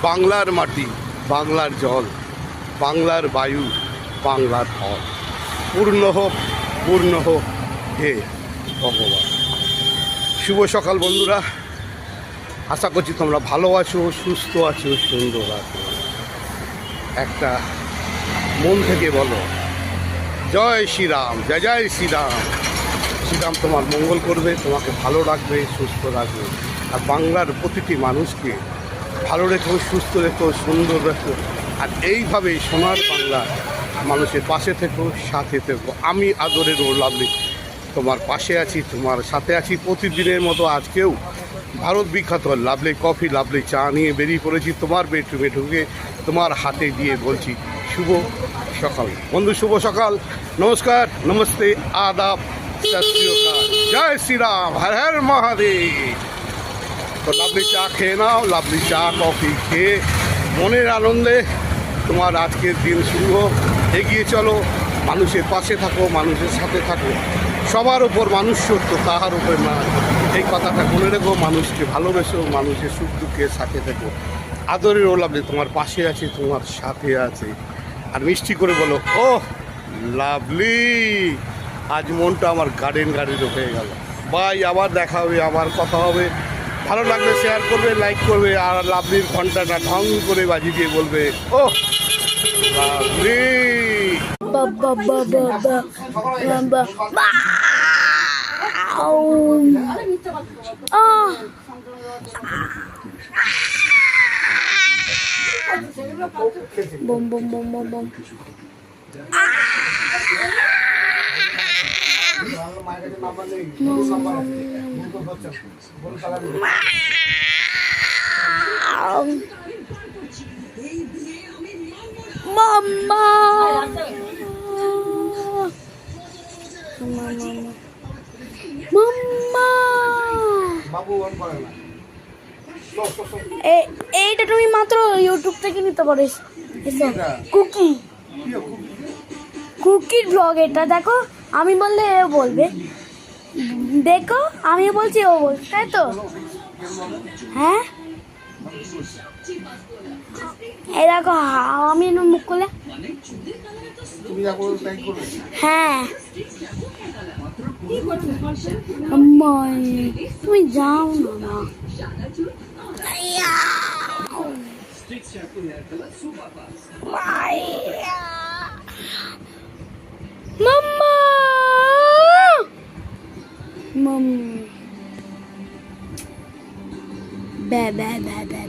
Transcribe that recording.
বাংলার মাটি, বাংলার জল, বাংলার বায়ু, বাংলার ফল পূর্ণ হোক, পূর্ণ হোক হে ভগবান। শুভ সকাল বন্ধুরা, আশা করছি তোমরা ভালো আছো, সুস্থ আছো, সুন্দর আছো। একটা মন থেকে বলো জয় শ্রীরাম, জয় জয় শ্রীরাম। শ্রীরাম তোমার মঙ্গল করবে, তোমাকে ভালো রাখবে, সুস্থ রাখবে। আর বাংলার প্রতিটি মানুষকে ভালো রেখো, সুস্থ রেখো, সুন্দর রেখো। আর এইভাবেই সোনার বাংলা মানুষের পাশে থেকো, সাথে থেকো। আমি আদরের ও লাভলি তোমার পাশে আছি, তোমার সাথে আছি প্রতিদিনের মতো। আজকেও ভারত বিখ্যাত লাভলি কফি, লাভলি চা নিয়ে বেরিয়ে পড়েছি তোমার বেডরুমে ঢুকে তোমার হাতে দিয়ে বলছি শুভ সকাল বন্ধু, শুভ সকাল, নমস্কার, নমস্তে, আদাব, সত শ্রী অকাল, জয় শ্রীরাম, হর হর মহাদেব। তো লাভলি চা খেয়ে নাও, লাভলি চা কফি খেয়ে মনের আনন্দে তোমার আজকের দিন শুরু হোক। এগিয়ে চলো, মানুষের পাশে থাকো, মানুষের সাথে থাকো। সবার ওপর মানুষ সত্য, তাহার উপর না, এই কথাটা মনে রেখো। মানুষকে ভালোবেসো, মানুষের সুখ দুঃখের সাথে থেকো। আদরের ও লাভলি তোমার পাশে আছে, তোমার সাথে আছে। আর মিষ্টি করে বলো ও লাভলি। আজ মনটা আমার গার্ডেন হয়ে গেল। বাই, আবার দেখা হবে, আবার কথা হবে। ভালো লাগলে শেয়ার করবে, লাইক করবে। আর লাভলির ঘন্টাটা ঢং করে বাজিয়ে দিয়ে বলবে ও lovely. Bom bom bom bom bom. Mama. Mama. এইটা তুমি মাত্র ইউটিউব থেকে নিতে পারিস। কুকি কুকির ব্লগ এটা। দেখো, আমি বললে ও বলবে, দেখো আমি বলছি ও বলছে, তাই তো? হ্যাঁ, এই দেখো আমি মুখ করলে হ্যাঁ। তুমি যাও না। Mama! Mom. Ba ba ba ba.